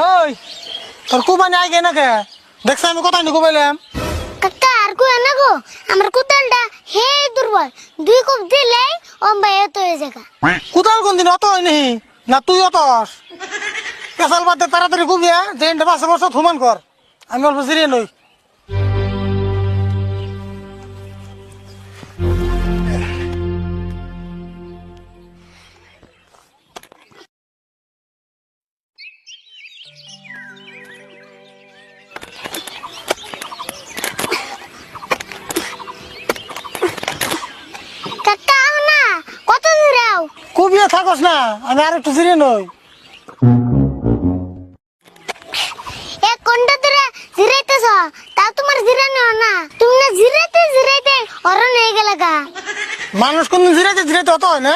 ওই তোর কুবানি আগে না কে দেখছ আমি কথা নি কুবাইলাম কাকা আর কো না গো আমার কুতালটা হে দুর্বল দুই কোপ দিলে অম্বাই এত হয়ে যাগা কুতাল কোন দিন অত হয় নাহি না তুই অতস পেশাল বাদে তাড়াতাড়ি কুবিয়া যে বাসে বসে থুমান কর আমি অল্প জিরিয়ে নই কাকা না কত দূরাও কুবিয়া থাকস না আমি আর একটু জিরিয়ে নই এক ঘন্টা ধরে জিরাইতেছ তা তোমার জিরানো না তুমি না জিরাইতে জিরাইতে অরণ হয়ে গেল গা মানুষ কোনদিন জিরাইতে জিরাইতে অত হয় না